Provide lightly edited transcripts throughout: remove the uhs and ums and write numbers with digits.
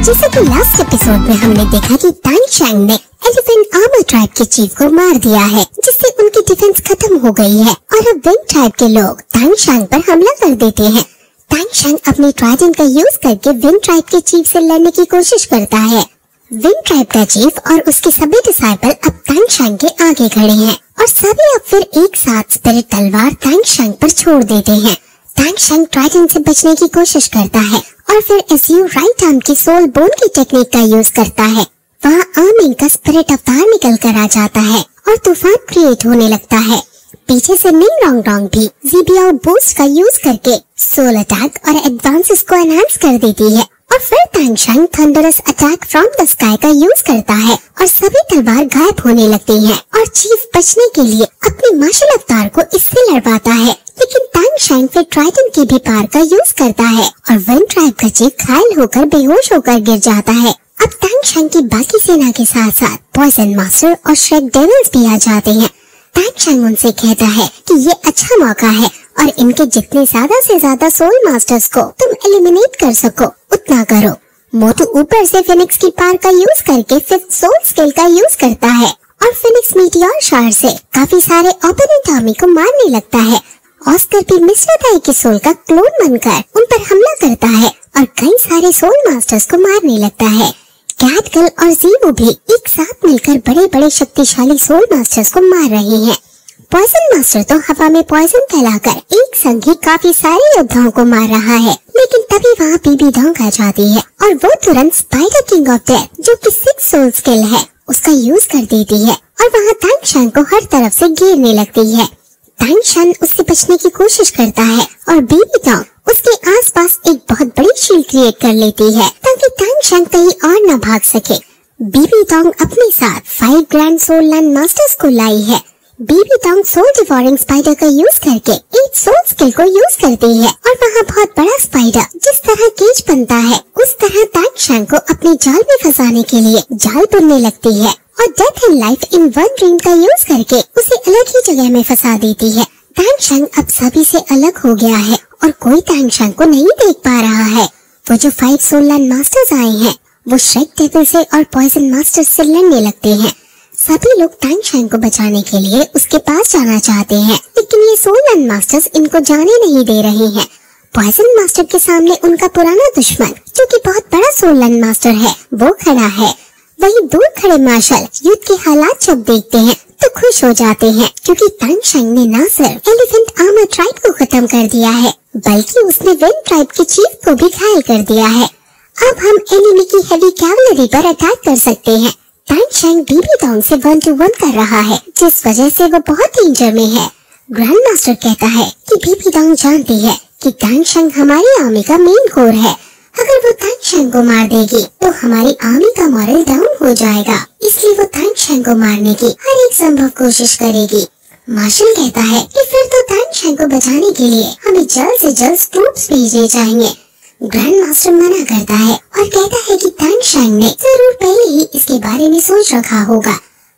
जैसे कि last episode में हमने देखा कि तांग शैंग ने एलिफेंट आर्मर ट्राइब के चीफ को मार दिया है, जिससे उनकी डिफेंस खत्म हो गई है और अब विंग ट्राइब के लोग तांग शैंग पर हमला कर देते हैं। तांग शैंग अपनी ट्राइडेंट का यूज करके विंग ट्राइब के चीफ से लड़ने की कोशिश करता है। विंग ट्राइब का चीफ और उसके सभी डिसाइपल अब तांग शैंग के आगे खड़े हैं और सभी अब फिर एक साथ स्पिरिट तलवार तांग शैंग पर छोड़ देते हैं। तांग शैंग ट्राइडेंट से बचने की कोशिश करता है और फिर एसयू राइट आर्म की सोल बोन की टेक्निक का यूज करता है। वहाँ आर्मिंग का स्पिरिट अवतार निकल कर आ जाता है और तूफान क्रिएट होने लगता है। पीछे से निंग रोंग रोंग भी जीबीआउ बूस्ट का यूज करके सोल अटैक और एडवांसेस को एनहांस कर देती है और फिर Tang Shang thunderous attack from the sky का यूज करता है और सभी तलवार गायब होने लगती हैं और चीफ बचने के लिए अपने मार्शल अवतार को इससे लड़वाता है, लेकिन तांग शैंग फिर ट्राइडेंट की भी पावर का यूज करता है और विंग ट्राइब का चीफ घायल होकर बेहोश होकर गिर जाता है। अब तांग शैंग की बाकी सेना के साथ साथ पॉइजन मास्टर और श्रेक डेविल्स भी आ जाते हैं। तांग शैंग उनसे कहता है कि ये अच्छा मौका है और इनके जितने ज्यादा से ज्यादा सोल मास्टर्स को तुम एलिमिनेट कर सको उतना करो। मोटू ऊपर से फिनिक्स की पावर का यूज करके फिफ्थ सोल स्किल का यूज करता है और फिनिक्स मीटियोर शार से काफी सारे ओपोनेंट आर्मी को मारने लगता है। ऑस्कर भी मिस्टर दाई के सोल का क्लोन बनकर उन पर हमला करता है और कई सारे सोल मास्टर्स को मारने लगता है। कैटगर्ल और ज़ीवो भी एक साथ मिलकर बड़े बड़े शक्तिशाली सोल मास्टर्स को मार रहे हैं। पॉइजन मास्टर तो हवा में पॉइजन फैलाकर एक संग ही काफी सारे योद्धाओं को मार रहा है, लेकिन तभी वहाँ बीबी डोंग आ जाती है और वो तुरंत स्पाइडर किंग ऑफ डेथ जो कि 6 सोल स्किल है उसका यूज कर देती है और वहाँ तांग शैंग को हर तरफ से घेरने लगती है। तांग शैंग उससे बचने की कोशिश करता है और बीबी डोंग उसके आसपास एक बहुत बड़ी शील्ड क्रिएट कर लेती है ताकि तांग शैंग कहीं और न भाग सके। बीबी डोंग अपने साथ 5 ग्रैंड सोल लैंड मास्टर्स को लाई है। Bibi Dong soul devouring spider का यूज करके 8 सोल स्किल को यूज करती है और वहाँ बहुत बड़ा स्पाइडर जिस तरह केज बनता है उस तरह तांग शैंग को अपने जाल में फंसाने के लिए जाल बुनने लगती है और death and life in one dream का यूज करके उसे अलग ही जगह में फंसा देती है। तांग शैंग अब सभी से अलग हो गया है और कोई तांग शैंग को नहीं देख पा रहा है। वो जो 5 सोल लैंड मास्टर्स आए हैं वो श्रेक डेविल से और पॉइजन मास्टर्स से लड़ने लगते हैं। सभी लोग तांग शैंग को बचाने के लिए उसके पास जाना चाहते हैं, लेकिन ये सोल लैंड मास्टर्स इनको जाने नहीं दे रहे हैं। पॉइजन मास्टर के सामने उनका पुराना दुश्मन जो कि बहुत बड़ा सोल लैंड मास्टर है वो खड़ा है। वही दूर खड़े मार्शल युद्ध के हालात जब देखते हैं तो खुश हो जाते हैं, क्योंकि तांग शैंग ने न सिर्फ एलिफेंट आर्मर ट्राइब को खत्म कर दिया है बल्कि उसने विंग ट्राइब के चीफ को भी घायल कर दिया है। अब हम एनिमी की हेवी कैवलरी पर अटैक कर सकते हैं। तांग शैंग बीबी डोंग से 1-to-1 कर रहा है, जिस वजह से वो बहुत डेंजर में है। ग्रैंड मास्टर कहता है कि बीबी डोंग जानती है कि तांग शैंग हमारी आर्मी का मेन कोर है। अगर वो तांग शैंग को मार देगी तो हमारी आर्मी का मॉरल डाउन हो जाएगा, इसलिए वो तांग शैंग को मारने की हर एक संभव कोशिश करेगी। मार्शल कहता है कि फिर तो तांग शैंग को बचाने के लिए हमें जल्द से जल्द ट्रूप्स भेजने चाहिए। ग्रैंड मास्टर मना करता है और कहता है कि तांग शैंग ने जरूर पहले ही इसके बारे में सोच रखा होगा।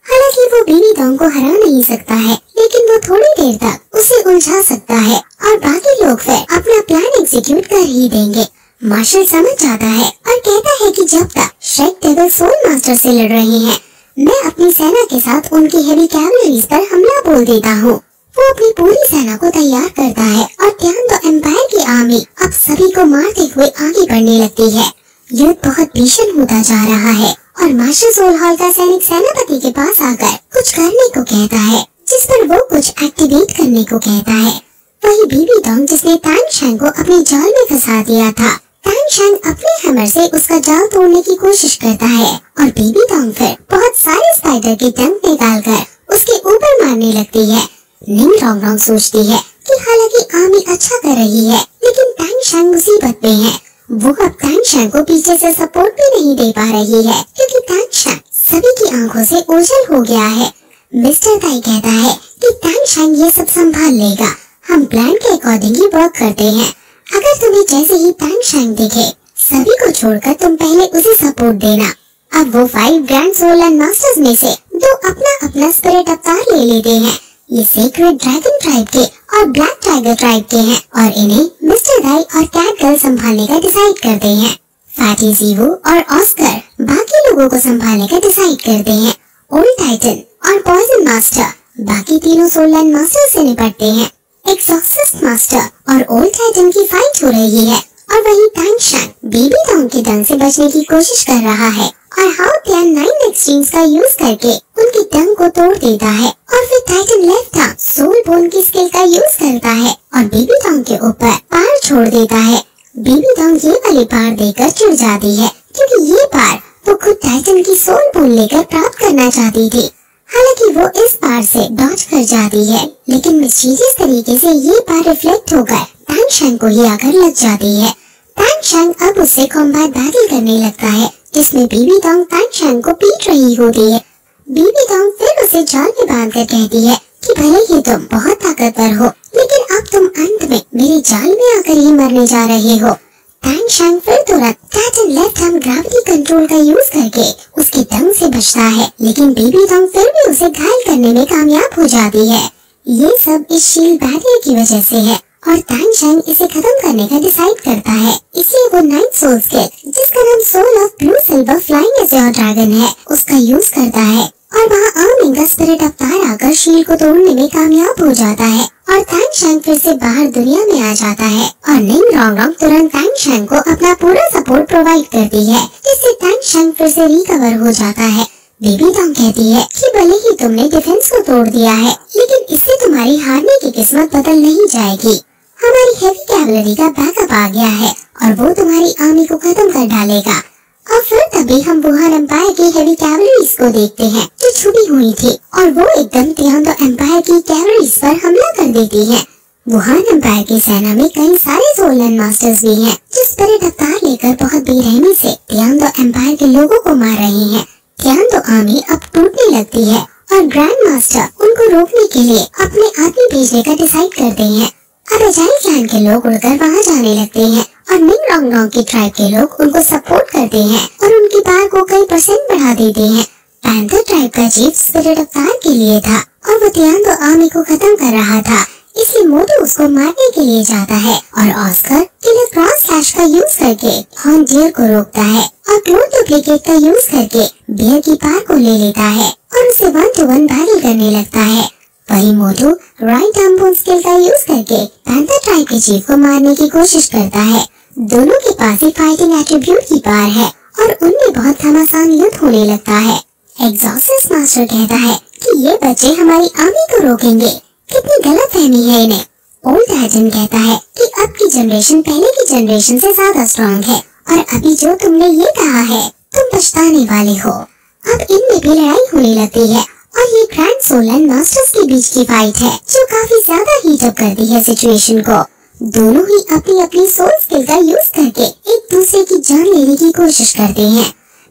हालांकि वो बीबी डोंग को हरा नहीं सकता है, लेकिन वो थोड़ी देर तक उसे उलझा सकता है और बाकी लोग फिर अपना प्लान एग्जीक्यूट कर ही देंगे। मार्शल समझ जाता है और कहता है कि जब तक श्रेक डेविल सोल मास्टर से लड़ रहे हैं मैं अपनी सेना के साथ उनकी हेवी कैवलरीज पर हमला बोल देता हूँ। वो अपनी पूरी सेना को तैयार करता है और ध्यान दो एम्पायर की आर्मी अब सभी को मारते हुए आगे बढ़ने लगती है। युद्ध बहुत भीषण होता जा रहा है और मास्टर सोल हॉल का सैनिक सेनापति के पास आकर कुछ करने को कहता है, जिस पर वो कुछ एक्टिवेट करने को कहता है। वही बीबी डोंग जिसने तांग शैंग को अपने जाल में फंसा दिया था, तांग शैंग अपने हैमर से उसका जाल तोड़ने की कोशिश करता है और बीबी डोंग फिर बहुत सारे स्पाइडर के डंक निकालकर उसके ऊपर मारने लगती है। निंग रोंग रोंग सोचती है कि हालांकि आर्मी अच्छा कर रही है, लेकिन तांग शैंग मुसीबत में है। वो अब तांग शैंग को पीछे से सपोर्ट भी नहीं दे पा रही है, क्योंकि तांग शैंग सभी की आंखों से ओझल हो गया है। मिस्टर दाई कहता है कि तांग शैंग ये सब संभाल लेगा, हम प्लान के अकॉर्डिंग ही वर्क करते हैं। अगर तुम्हें जैसे ही तांग शैंग दिखे सभी को छोड़कर तुम पहले उसे सपोर्ट देना। अब वो 5 ग्रैंड सोल लैंड मास्टर्स में से 2 अपना अपना स्पिरिट अवतार ले लेते हैं। ये सेक्रेड ड्रैगन ट्राइब के और ब्लैक टाइगर ट्राइब के हैं और इन्हें मिस्टर दाई और कैटगर्ल संभालने का डिसाइड करते हैं। फैटी जीवो और ऑस्कर बाकी लोगों को संभालने का डिसाइड करते हैं। ओल्ड टाइटन और पॉइजन मास्टर बाकी तीनों सोललैंड मास्टर से निपटते हैं। एग्जॉर्सिस्ट मास्टर और ओल्ड टाइटन की फाइट हो रही है और वही तानशांग बेबी डॉग के डंग से बचने की कोशिश कर रहा है और हाउ त्यान 9 एक्सट्रीम्स का यूज करके उनकी डंग को तोड़ देता है और फिर Titan left arm soul bone की स्किल का यूज करता है और बेबी डॉग के ऊपर पार छोड़ देता है। बेबी डॉग ये वाली पार देकर चिढ़ जाती है क्योंकि ये पार वो खुद टाइटन की सोल बोन लेकर प्राप्त करना चाहती थी। हालांकि वो इस पार से डॉज कर जाती है, लेकिन मिस्टीरियस तरीके से ये पार रिफ्लेक्ट होकर तानशांग को ही आकर लग जाती है। तानशांग अब उससे कॉम्बैट बैटल करने लगता है जिसमें बेबी डॉग तानशांग को पीट रही होती है। बेबी डॉग फिर उसे जाल में बांधकर कहती है कि भले ही तुम बहुत ताकतवर हो, लेकिन अब तुम अंत में मेरे जाल में आकर ही मरने जा रहे हो। तानशांग फिर तुरंत Titan left arm gravity control का यूज करके उसके डंग से बचता है, लेकिन बेबी डॉग फिर भी उसे घायल करने में कामयाब हो जाती है। ये सब इस शील्ड बैरियर की वजह से है और तानशांग इसे खत्म करने का डिसाइड करता है। इसलिए वो 9 सोल स्किल, जिसका नाम soul of blue silver flying as your dragon है, उसका यूज करता है और वहाँ आर्मिंग का स्पिरिट अवतार आकर शील्ड को तोड़ने में कामयाब हो जाता है और तानशांग फिर से बाहर दुनिया में आ जाता है और निंग रोंग रोंग तुरंत तानशांग को अपना पूरा सपोर्ट प्रोवाइड करती है, जिससे तानशांग फिर से रिकवर हो जाता है। बेबी डॉग कहती है कि भले ही तुमने डिफेंस को तोड़ दिया है, लेकिन इससे तुम्हारी हारने की किस्मत बदल नहीं जाएगी। हमारी हेवी कैवलरी का बैकअप आ गया है और वो तुम्हारी आर्मी को खत्म कर डालेगा। और फिर तभी हम वुहान एम्पायर की हेवी कैवलरीज को देखते हैं जो छुपी हुई थी और वो एकदम तियांदो एम्पायर की कैवलरीज पर हमला कर देती है। वुहान एम्पायर की सेना में कई सारे सोललैंड मास्टर्स भी हैं जो स्पिरिट अवतार लेकर बहुत बेरहमी से तियांदो एम्पायर के लोगों को मार रहे हैं। तियांदो आर्मी अब टूटने लगती है और ग्रैंड मास्टर उनको रोकने के लिए अपने आदमी भेजने का डिसाइड करते हैं। अब अजाइल क्लैन के लोग उड़कर वहाँ जाने लगते हैं और निंग रोंग रोंग की ट्राइब के लोग उनको सपोर्ट करते हैं और उनकी पार को कई % बढ़ा देते हैं। पैंथर ट्राइब का चीफ स्पिरिट अवतार के लिए था और वो तियांदो आर्मी को खत्म कर रहा था, इसलिए मोटू उसको मारने के लिए जाता है और ऑस्कर किलर क्रॉस स्लैश का यूज करके हॉर्न डियर को रोकता है और क्लोन डुप्लीकेट का यूज करके बियर की पार को ले लेता है और उसे 1-to-1 बैटल करने लगता है। वही मोटू राइट आर्म बोन स्किल का यूज करके पैंथर ट्राइब के चीफ को मारने की कोशिश करता है। दोनों के पास ही फाइटिंग एट्रीब्यूट की पावर है और उनमें बहुत घमासान युद्ध होने लगता है। एग्जॉर्सिस्ट मास्टर कहता है कि ये बच्चे हमारी आर्मी को रोकेंगे, कितनी गलतफहमी है इन्हें। ओल्ड टाइटन कहता है कि अब की जनरेशन पहले की जनरेशन से ज्यादा स्ट्रॉन्ग है और अभी जो तुमने ये कहा है तुम पछताने वाले हो। अब इनमें भी लड़ाई होने लगती है और ये ग्रैंड सोललैंड मास्टर्स के बीच की फाइट है जो काफी ज्यादा हीट अप करती है सिचुएशन को। दोनों ही अपनी अपनी सोल स्किल का यूज करके एक दूसरे की जान लेने की कोशिश करते हैं।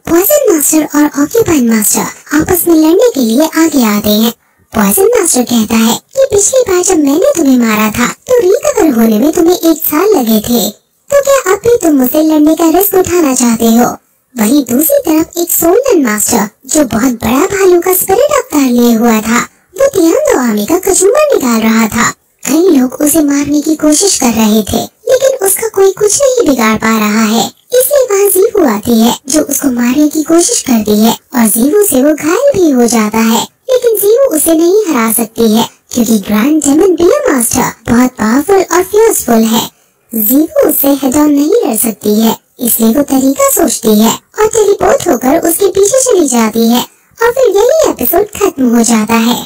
पॉइजन मास्टर और ऑक्यूपाइड मास्टर आपस में लड़ने के लिए आगे आते हैं। पॉइजन मास्टर कहता है कि पिछली बार जब मैंने तुम्हें मारा था तो रिकवर होने में तुम्हें 1 साल लगे थे, तो क्या अब भी तुम मुझसे लड़ने का रिस्क उठाना चाहते हो। वहीं दूसरी तरफ एक सोललैंड मास्टर जो बहुत बड़ा भालू का स्पिरिट अवतार लिए हुआ था, वो तियांदो आर्मी का कचूमर निकाल रहा था। कई लोग उसे मारने की कोशिश कर रहे थे, लेकिन उसका कोई कुछ नहीं बिगाड़ पा रहा है। इसलिए वहाँ जीवू आती है जो उसको मारने की कोशिश करती है और जीवू से वो घायल भी हो जाता है, लेकिन जीवू उसे नहीं हरा सकती है क्योंकि ग्रैंड डेमन बियर मास्टर बहुत पावरफुल और फियर्सफुल है। जीवू उससे हेड ऑन नहीं लड़ सकती है, इसलिए वो तरीका सोचती है और टेलीपोर्ट होकर उसके पीछे चली जाती है और फिर यही एपिसोड खत्म हो जाता है।